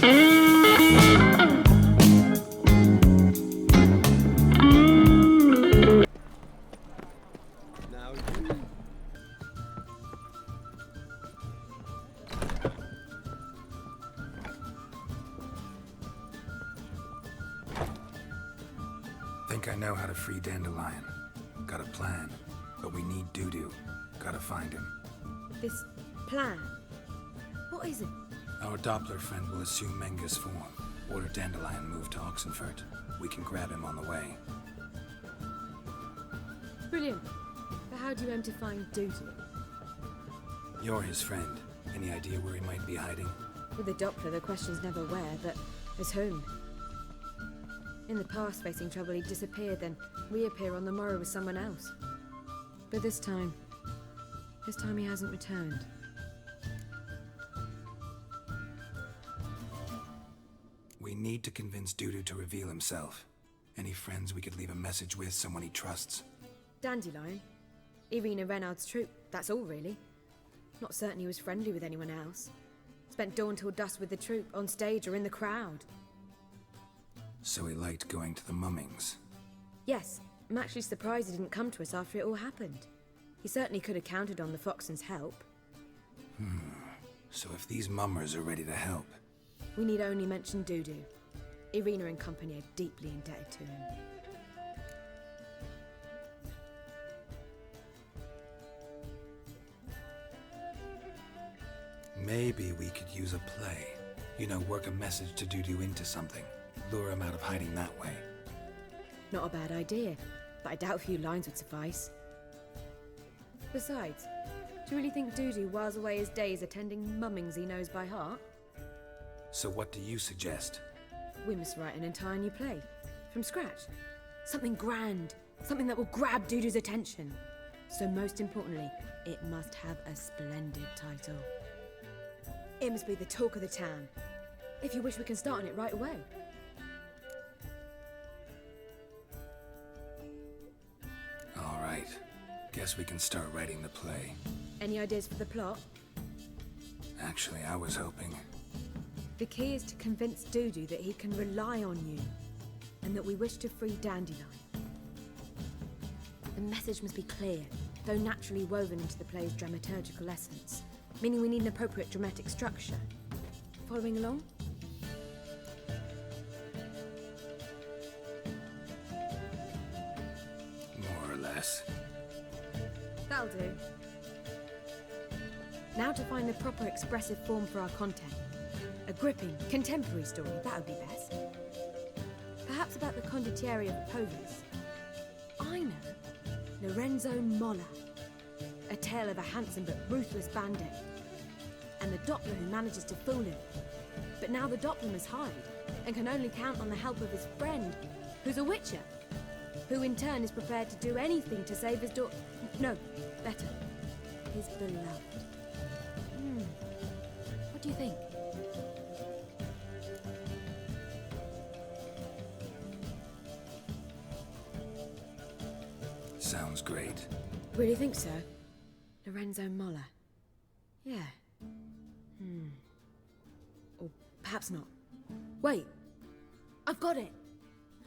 Think I know how to free Dandelion. Got a plan, but we need Dudu. Gotta find him. This plan? What is it? Our Doppler friend will assume Menga's form. Order Dandelion move to Oxenfurt. We can grab him on the way. Brilliant. But how do you aim to find Dudu? You're his friend. Any idea where he might be hiding? With the Doppler, the question's never where, but as whom. In the past, facing trouble, he'd disappear, then reappear on the morrow with someone else. But this time he hasn't returned. We need to convince Dudu to reveal himself. Any friends we could leave a message with, someone he trusts? Dandelion? Irina Renard's troupe, that's all really. Not certain he was friendly with anyone else. Spent dawn till dusk with the troupe, on stage or in the crowd. So he liked going to the mummings. Yes, I'm actually surprised he didn't come to us after it all happened. He certainly could have counted on the Foxen's help. So if these mummers are ready to help... We need only mention Dudu. Irina and company are deeply indebted to him. Maybe we could use a play. You know, work a message to Dudu into something. Lure him out of hiding that way. Not a bad idea, but I doubt a few lines would suffice. Besides, do you really think Dudu whiles away his days attending mummings he knows by heart? So what do you suggest? We must write an entire new play. From scratch. Something grand. Something that will grab Dudu's attention. So most importantly, it must have a splendid title. It must be the talk of the town. If you wish, we can start on it right away. All right. Guess we can start writing the play. Any ideas for the plot? Actually, I was hoping... The key is to convince Dudu that he can rely on you, and that we wish to free Dandelion. The message must be clear, though naturally woven into the play's dramaturgical essence, meaning we need an appropriate dramatic structure. Following along? More or less. That'll do. Now to find the proper expressive form for our content. A gripping, contemporary story, that would be best. Perhaps about the condottieri of Povis. I know. Lorenzo Molla. A tale of a handsome but ruthless bandit. And the Doppler who manages to fool him. But now the Doppler must hide, and can only count on the help of his friend, who's a witcher. Who in turn is prepared to do anything to save his daughter. No, better. His beloved. What do you think? Sounds great. Really think so? Lorenzo Molla. Yeah. Or perhaps not. Wait! I've got it!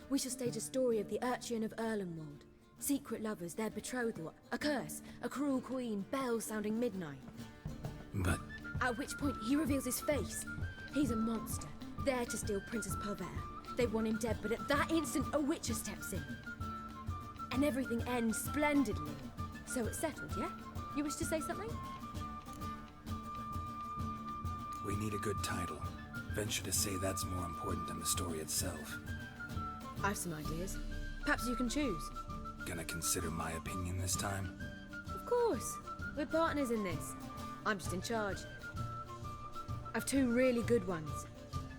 We shall stage a story of the Urchin of Erlenwald. Secret lovers, their betrothal, a curse, a cruel queen, bells sounding midnight. But... At which point he reveals his face. He's a monster, there to steal Princess Pavere. They want him dead, but at that instant a witcher steps in. And everything ends splendidly. So it's settled, yeah? You wish to say something? we need a good title. Venture to say that's more important than the story itself. I've some ideas. Perhaps you can choose. Gonna consider my opinion this time? Of course. We're partners in this. I'm just in charge. I've two really good ones.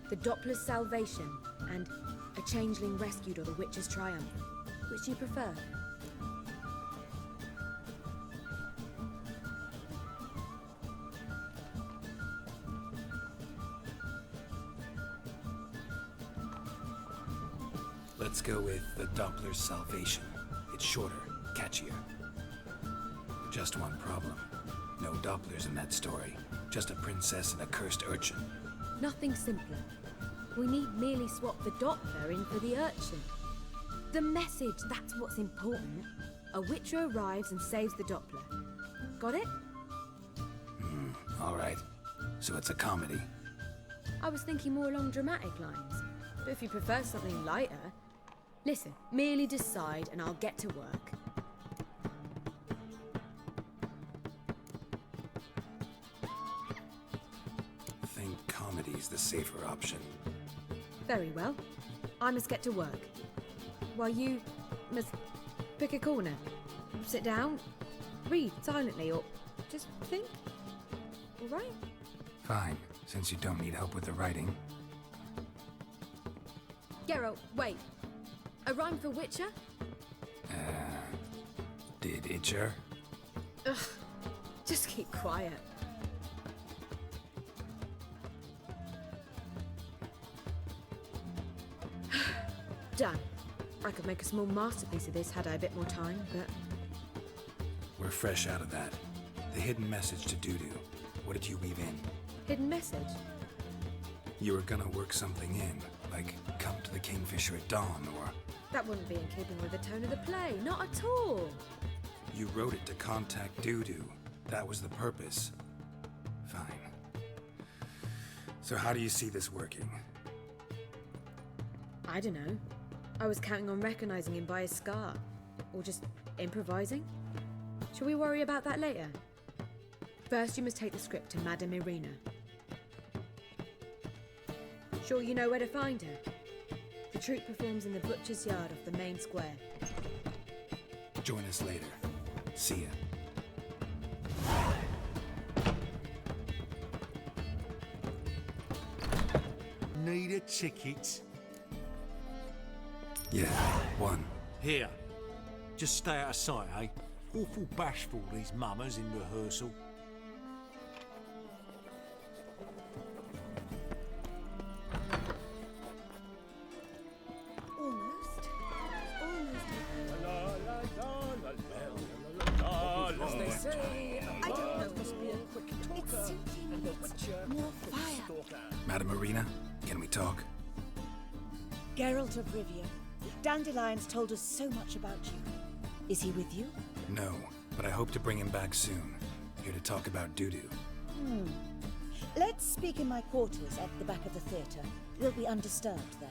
The Doppler's Salvation and A Changeling Rescued or The Witcher's Triumph. Which do you prefer? Let's go with The Doppler's Salvation. It's shorter, catchier. Just one problem. No Dopplers in that story. Just a princess and a cursed urchin. Nothing simpler. We need merely swap the Doppler in for the urchin. The message, that's what's important. A witcher arrives and saves the Doppler. Got it? All right. So it's a comedy. I was thinking more along dramatic lines. But if you prefer something lighter... Listen, merely decide and I'll get to work. Think comedy's the safer option. Very well. I must get to work. While you must pick a corner. Sit down, read silently, or just think. All right? Fine, since you don't need help with the writing. Geralt, wait. A rhyme for Witcher? Did Itcher? Ugh, just keep quiet. Done. I could make a small masterpiece of this had I a bit more time, but... We're fresh out of that. The hidden message to Dudu. What did you weave in? Hidden message? You were gonna work something in, like come to the Kingfisher at dawn, or... That wouldn't be in keeping with the tone of the play, not at all. You wrote it to contact Dudu. That was the purpose. Fine. So how do you see this working? I don't know. I was counting on recognizing him by his scar. Or just improvising. Shall we worry about that later? First, you must take the script to Madame Irina. Sure you know where to find her? The troupe performs in the butcher's yard off the main square. Join us later. See ya. Need a ticket? Yeah, one. Here. Just stay out of sight, eh? Awful bashful, these mummers in rehearsal. Almost. As they say, I don't know, must be a quick talker, and the witcher more a quick fire. stalker. Madame Irina, can we talk? Geralt of Rivia, Dandelion's told us so much about you. Is he with you? No, but I hope to bring him back soon. Here to talk about Dudu. Let's speak in my quarters at the back of the theatre. We'll be undisturbed there.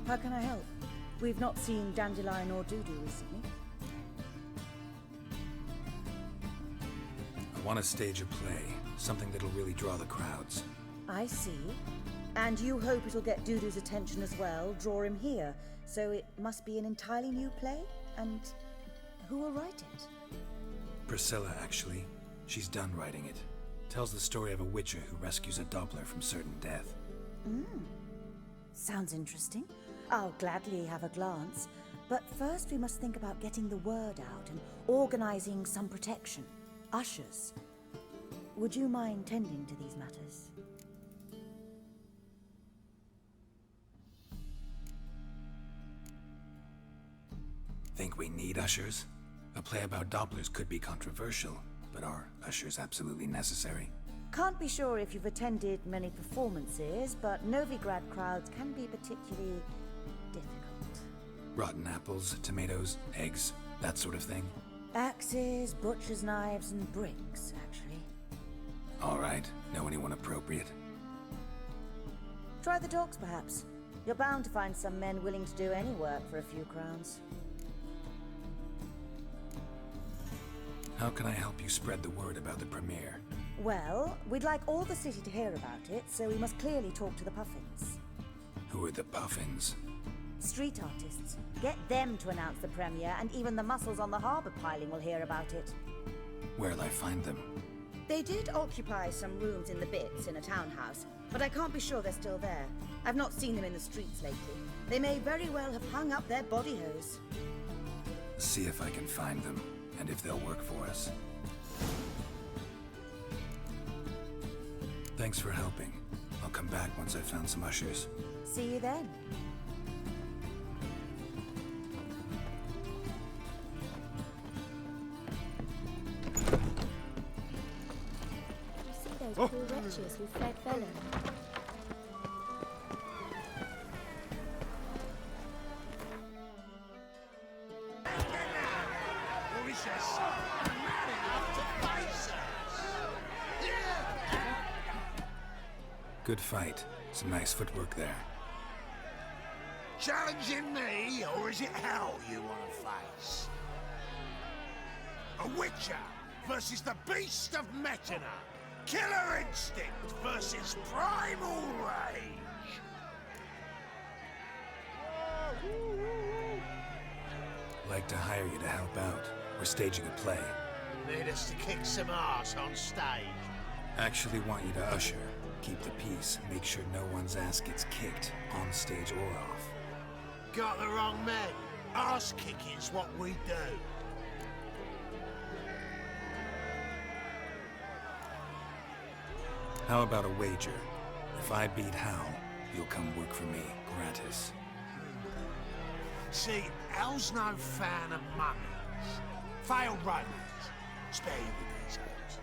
How can I help? We've not seen Dandelion or Dudu recently. I want to stage a play, something that'll really draw the crowds. I see. And you hope it'll get Dudu's attention as well, draw him here. So it must be an entirely new play? And who will write it? Priscilla, actually. She's done writing it. Tells the story of a witcher who rescues a Doppler from certain death. Sounds interesting. I'll gladly have a glance. But first we must think about getting the word out and organizing some protection. Ushers. Would you mind tending to these matters? Think we need ushers? A play about Dopplers could be controversial, but are ushers absolutely necessary? Can't be sure if you've attended many performances, but Novigrad crowds can be particularly difficult. Rotten apples, tomatoes, eggs, that sort of thing? Axes, butcher's knives, and bricks, actually. All right, know anyone appropriate? Try the dogs, perhaps. You're bound to find some men willing to do any work for a few crowns. How can I help you spread the word about the premiere? Well, we'd like all the city to hear about it, so we must clearly talk to the Puffins. Who are the Puffins? Street artists. Get them to announce the premiere, and even the muscles on the harbour piling will hear about it. Where'll I find them? They did occupy some rooms in the Bits in a townhouse, but I can't be sure they're still there. I've not seen them in the streets lately. They may very well have hung up their body hose. See if I can find them, and if they'll work for us. Thanks for helping. I'll come back once I've found some ushers. See you then. those poor wretches who fled Velen. Good fight. Some nice footwork there. Challenging me, or is it hell you want to face? A Witcher versus the Beast of Metina. Killer instinct versus primal rage. Like to hire you to help out. We're staging a play. Need us to kick some ass on stage. Actually want you to usher. Keep the peace. Make sure no one's ass gets kicked, on stage or off. Got the wrong man. Ass kicking's what we do. How about a wager? If I beat Hal, you'll come work for me, gratis. See, Al's no fan of mummies. Failed romance. Spare you with these hoes.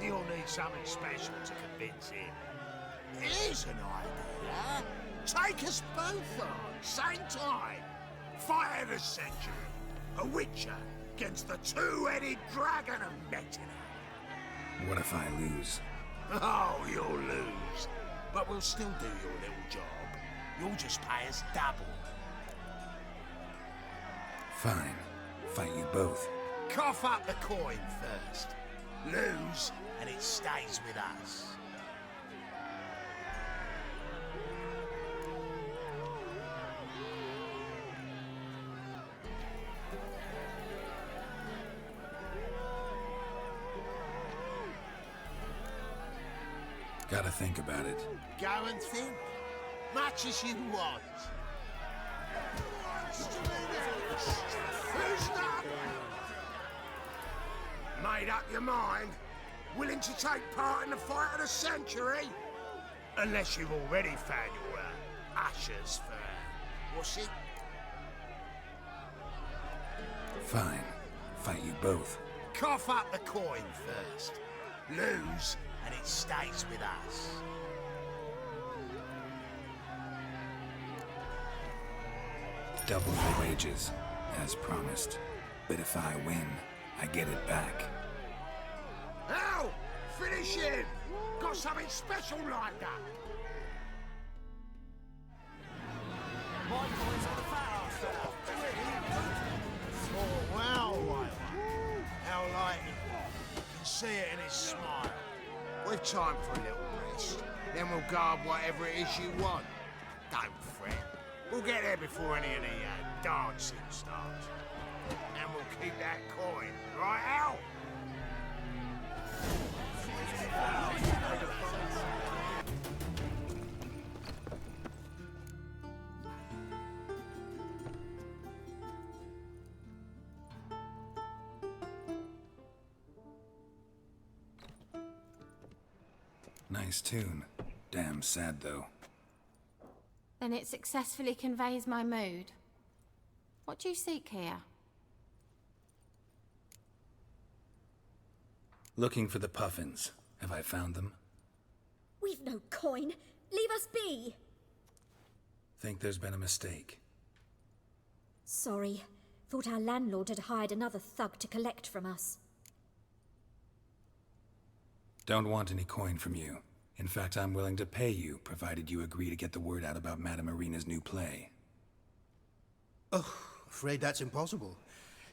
You'll need something special to convince him. Here's an idea. Take us both on, same time. Fight of the century. A Witcher against the two-headed dragon of Metina. What if I lose? Oh, you'll lose. But we'll still do your little job. You'll just pay us double. Fine. Fight you both. Cough up the coin first. Lose, and it stays with us. Gotta think about it. Go and think. Much as you want. Who's that? Made up your mind? Willing to take part in the fight of the century? Unless you've already found your ashes for... what's it? Fine. Fight you both. Cough up the coin first. Lose, and it stays with us. Double the wages, as promised. But if I win, I get it back. Ow! Finish him! Got something special like that! Oh, wow, how like it. You can see it in his smile. We've time for a little rest. Then we'll guard whatever it is you want. Don't fret. We'll get there before any of the dancing starts. And we'll keep that coin, right, Al? Nice tune. Damn sad, though. Then it successfully conveys my mood. What do you seek here? Looking for the puffins. Have I found them? We've no coin. Leave us be. Think there's been a mistake. Sorry. Thought our landlord had hired another thug to collect from us. Don't want any coin from you. In fact, I'm willing to pay you, provided you agree to get the word out about Madame Irina's new play. Oh, afraid that's impossible.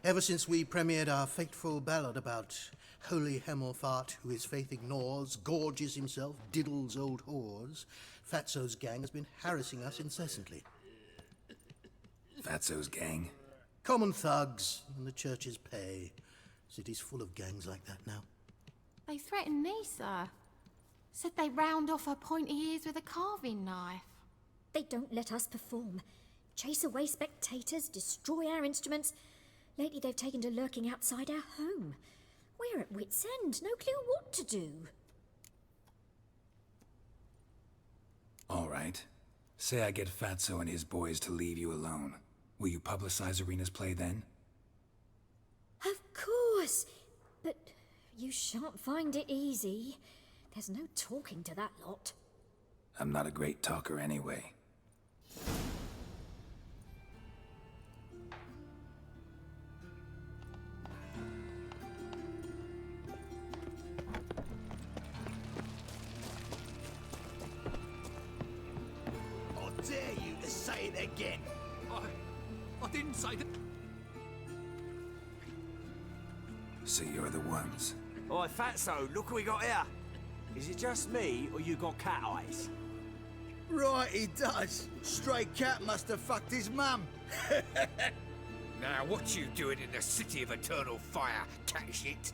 Ever since we premiered our fateful ballad about holy Hemmelfart, who his faith ignores, gorges himself, diddles old whores, Fatso's gang has been harassing us incessantly. Fatso's gang? Common thugs in the church's pay. City's full of gangs like that now. They threatened me, sir. Said they round off her pointy ears with a carving knife. They don't let us perform. Chase away spectators, destroy our instruments. Lately they've taken to lurking outside our home. We're at wit's end, no clue what to do. All right. Say I get Fatso and his boys to leave you alone. Will you publicize Irina's play then? Of course. But You shan't find it easy. There's no talking to that lot. I'm not a great talker anyway. I dare you to say it again. I didn't say that. So you're the ones. Oi, Fatso, look what we got here. Is it just me, or you got cat eyes? Right, he does. Stray cat must have fucked his mum. Now, what you doing in the city of eternal fire, cat shit?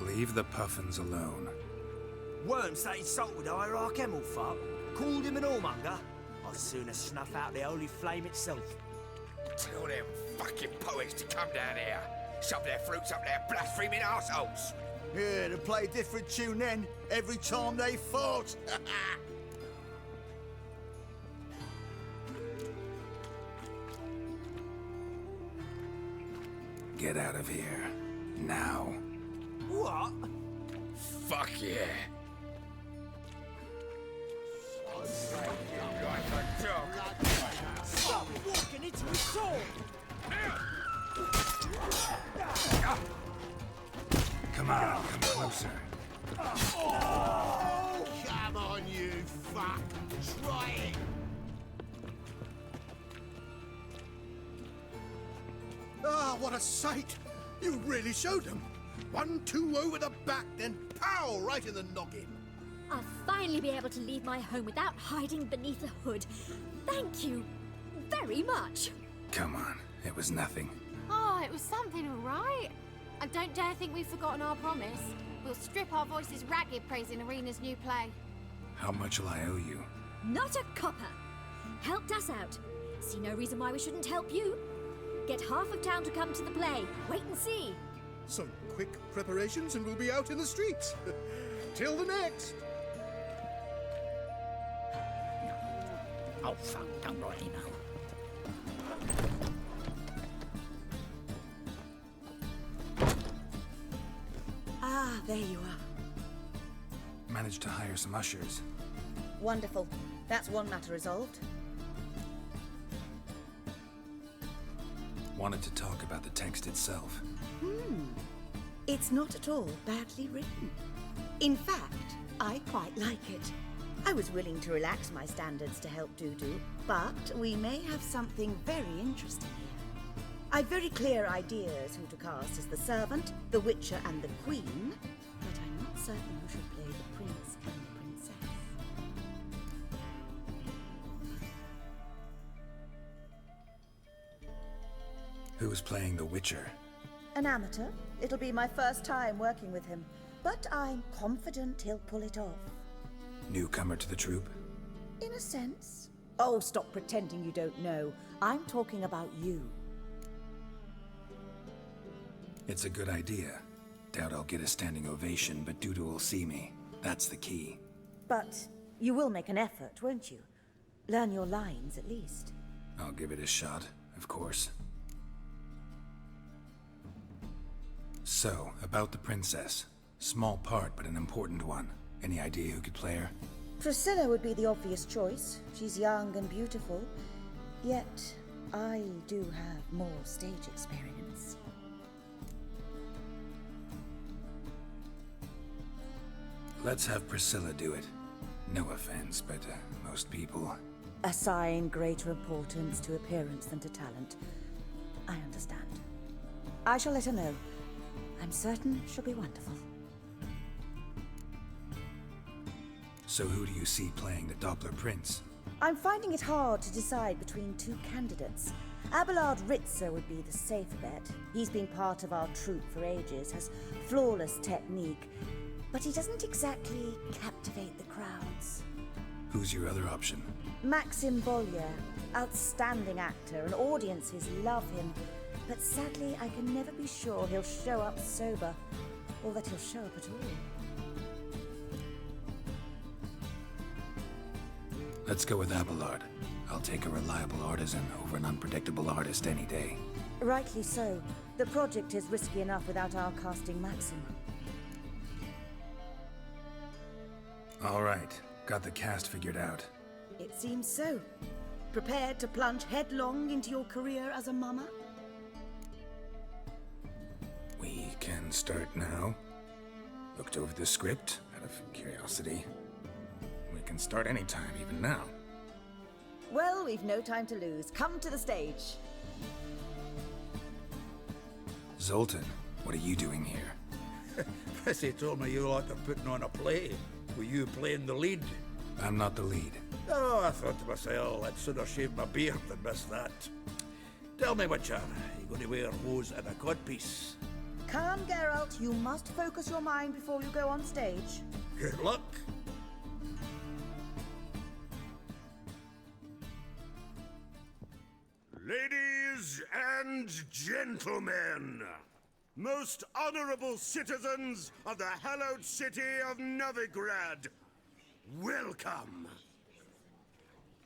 Leave the puffins alone. Worms that insulted Hierarch Emelfart, called him an whoremonger. I'd sooner snuff out the holy flame itself. Tell them fucking poets to come down here. Shove their fruits up their blaspheming arseholes. Yeah, to play a different tune then, every time they fought. Get out of here. Now. What? Fuck yeah. Like a dog. Stop walking into his sword! Come on, come closer. Oh, come on, you fuck. Try it. Ah, what a sight! You really showed them. 1-2 over the back, then pow, right in the noggin. I'll finally be able to leave my home without hiding beneath a hood. Thank you very much. Come on, it was nothing. Oh, it was something, all right. And don't dare think we've forgotten our promise. We'll strip our voices ragged praising Arena's new play. How much will I owe you? Not a copper. Helped us out. See no reason why we shouldn't help you. Get half of town to come to the play. Wait and see. Some quick preparations and we'll be out in the streets. Till the next. Oh, fuck, don't write email. Ah, there you are. Managed to hire some ushers. Wonderful. That's one matter resolved. Wanted to talk about the text itself. It's not at all badly written. In fact, I quite like it. I was willing to relax my standards to help Dudu, but we may have something very interesting here. I've very clear ideas who to cast as the servant, the witcher, and the queen, but I'm not certain who should play the prince and the princess. Who's playing the Witcher? An amateur. It'll be my first time working with him, but I'm confident he'll pull it off. Newcomer to the troupe? In a sense. Oh, stop pretending you don't know. I'm talking about you. It's a good idea. Doubt I'll get a standing ovation, but Dudu will see me. That's the key. But you will make an effort, won't you? Learn your lines, at least. I'll give it a shot, of course. So, about the princess. Small part, but an important one. Any idea who could play her? Priscilla would be the obvious choice. She's young and beautiful. Yet, I do have more stage experience. Let's have Priscilla do it. No offense, but most people... Assign greater importance to appearance than to talent. I understand. I shall let her know. I'm certain she'll be wonderful. So who do you see playing the Doppler Prince? I'm finding it hard to decide between two candidates. Abelard Ritzer would be the safer bet. He's been part of our troupe for ages, has flawless technique, but he doesn't exactly captivate the crowds. Who's your other option? Maxim Bollier, outstanding actor, and audiences love him. But sadly, I can never be sure he'll show up sober, or that he'll show up at all. Let's go with Abelard. I'll take a reliable artisan over an unpredictable artist any day. Rightly so. The project is risky enough without our casting maximum. All right, got the cast figured out. It seems so. Prepared to plunge headlong into your career as a mama? We can start now. Looked over the script out of curiosity. We can start anytime, even now. Well, we've no time to lose. Come to the stage. Zoltan, what are you doing here? Prissy told me you like to putting on a play. Were you playing the lead? I'm not the lead. Oh, I thought to myself, I'd sooner shave my beard than miss that. Tell me, Witcher, you going to wear hose and a codpiece? Calm, Geralt. You must focus your mind before you go on stage. Good luck. Ladies and gentlemen, most honorable citizens of the hallowed city of Novigrad, welcome.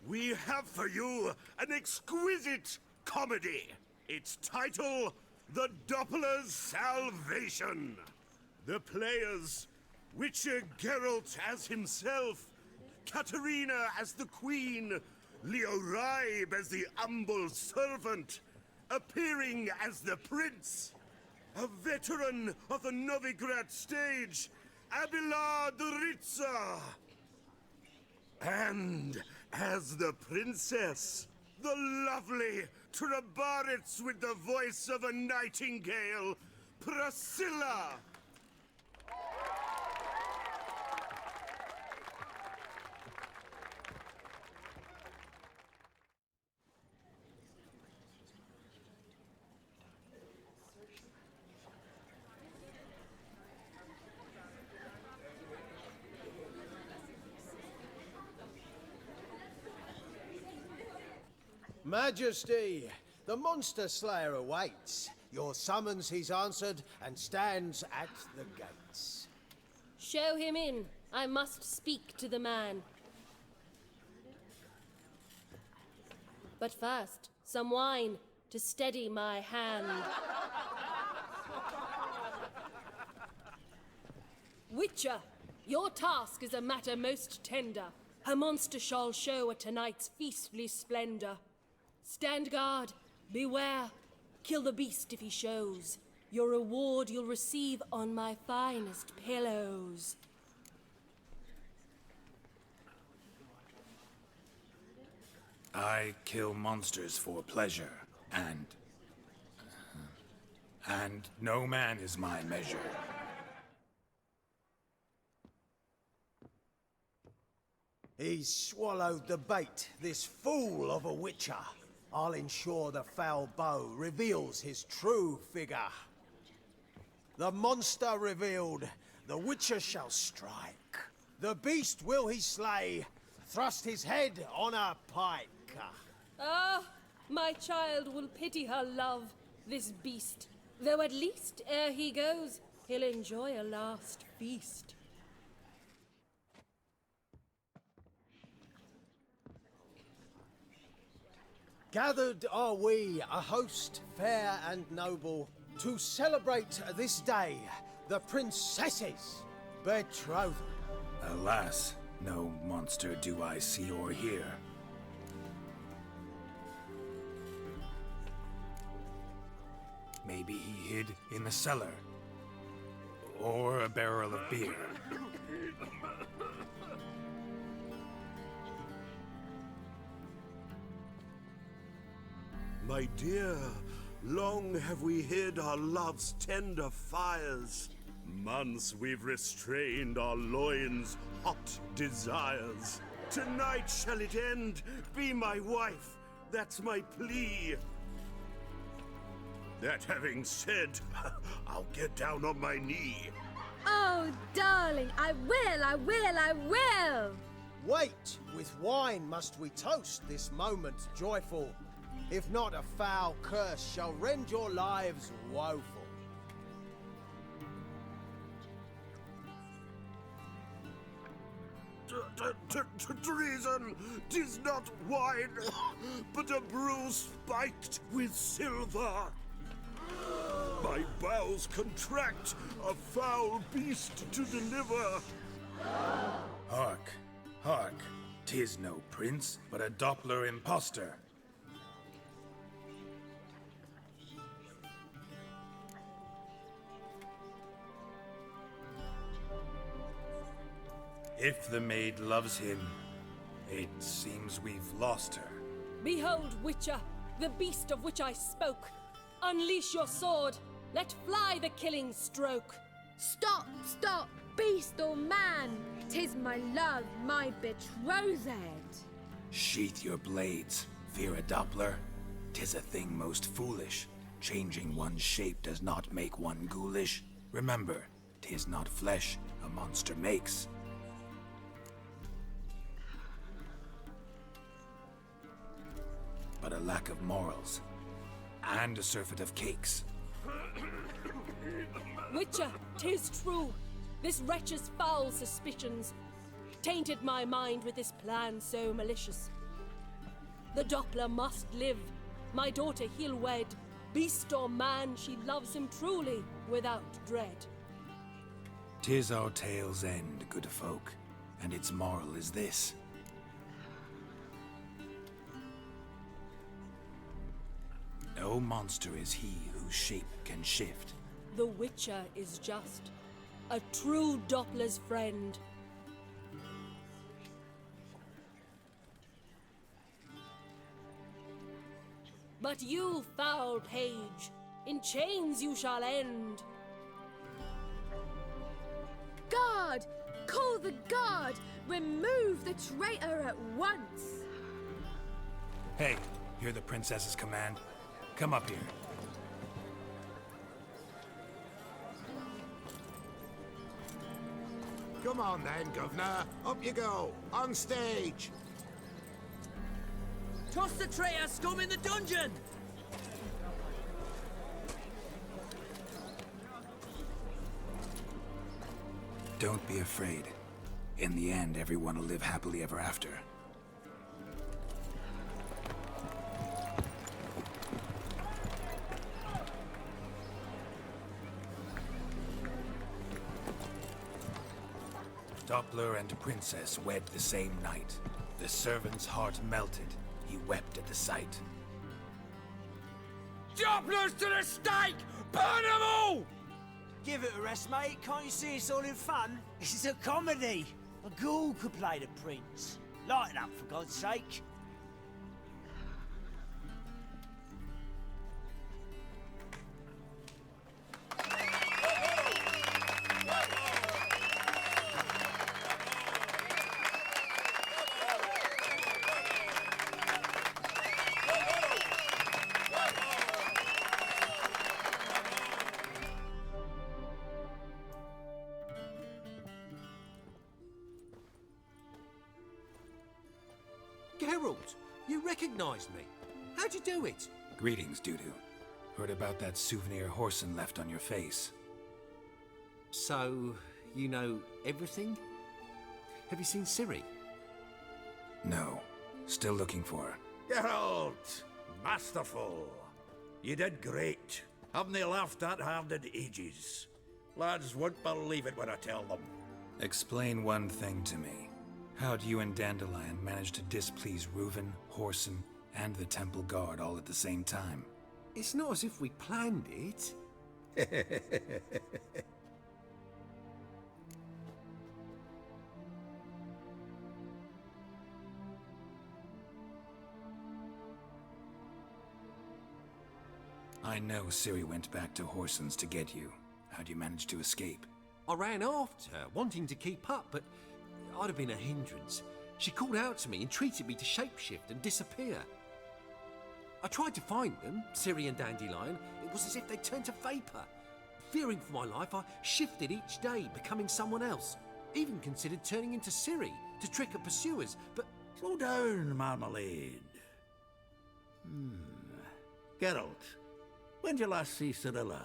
We have for you an exquisite comedy. Its title, The Doppler's Salvation. The players, Witcher Geralt as himself, Katerina as the Queen, Leo Ribe as the humble servant, appearing as the Prince, a veteran of the Novigrad stage, Abelard Ritza, and as the Princess, the lovely Trabaritz with the voice of a nightingale, Priscilla. Majesty, the monster slayer awaits. Your summons he's answered and stands at the gates. Show him in. I must speak to the man. But first, some wine to steady my hand. Witcher, your task is a matter most tender. Her monster shall show at tonight's feastly splendor. Stand guard, beware, kill the beast if he shows. Your reward you'll receive on my finest pillows. I kill monsters for pleasure, and no man is my measure. He's swallowed the bait, this fool of a witcher. I'll ensure the foul bow reveals his true figure. The monster revealed, the witcher shall strike. The beast will he slay, thrust his head on a pike. Ah, my child will pity her love, this beast. Though at least, ere he goes, he'll enjoy a last feast. Gathered are we, a host fair and noble, to celebrate this day, the princess's betrothal. Alas, no monster do I see or hear. Maybe he hid in the cellar, or a barrel of beer. My dear, long have we hid our love's tender fires. Months we've restrained our loins' hot desires. Tonight shall it end, be my wife, that's my plea. That having said, I'll get down on my knee. Oh, darling, I will! Wait, with wine must we toast this moment joyful. If not, a foul curse shall rend your lives woeful. Treason! 'Tis not wine, but a brew spiked with silver. bowels contract, a foul beast to deliver. Hark, hark. 'Tis no prince, but a Doppler impostor. If the maid loves him, it seems we've lost her. Behold, Witcher, the beast of which I spoke. Unleash your sword. Let fly the killing stroke. Stop, stop, beast or man! 'Tis my love, my betrothed. Sheath your blades, fear a Doppler. 'Tis a thing most foolish. Changing one's shape does not make one ghoulish. Remember, 'tis not flesh a monster makes. But a lack of morals, and a surfeit of cakes. Witcher, 'tis true. This wretch's foul suspicions tainted my mind with this plan so malicious. The Doppler must live. My daughter he'll wed. Beast or man, she loves him truly, without dread. 'Tis our tale's end, good folk, and its moral is this. No monster is he whose shape can shift. The Witcher is just a true Doppler's friend. But you, foul page, in chains you shall end. Guard! Call the guard! Remove the traitor at once! Hey, hear the princess's command? Come up here. Come on then, Governor. Up you go. On stage. Toss the traitor scum in the dungeon! Don't be afraid. In the end, everyone will live happily ever after. Doppler and princess wed the same night. The servant's heart melted. He wept at the sight. Dopplers to the stake! Burn them all! Give it a rest, mate. Can't you see it's all in fun? This is a comedy. A ghoul could play the prince. Lighten up, for God's sake. Geralt, you recognized me. How'd you do it? Greetings, Dudu. Heard about that souvenir Horson left on your face. So, you know everything? Have you seen Ciri? No. Still looking for her. Geralt! Masterful! You did great. Haven't they laughed that hard in ages? Lads won't believe it when I tell them. Explain one thing to me. How'd you and Dandelion manage to displease Reuven, Horson, and the Temple Guard all at the same time? It's not as if we planned it. I know Ciri went back to Horson's to get you. How'd you manage to escape? I ran after her, wanting to keep up, but I'd have been a hindrance. She called out to me, entreated me to shapeshift and disappear. I tried to find them, Ciri and Dandelion. It was as if they turned to vapour. Fearing for my life, I shifted each day, becoming someone else. Even considered turning into Ciri to trick her pursuers, but... Slow down, Marmalade. Geralt, when did you last see Cirilla?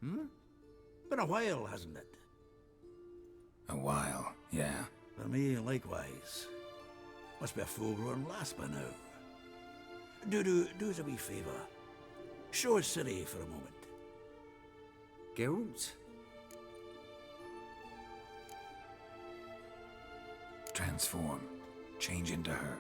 Been a while, hasn't it? A while, yeah. For me, likewise. Must be a full-grown lass by now. Do us a wee favour. Show us Ciri for a moment. Geralt? Transform. Change into her.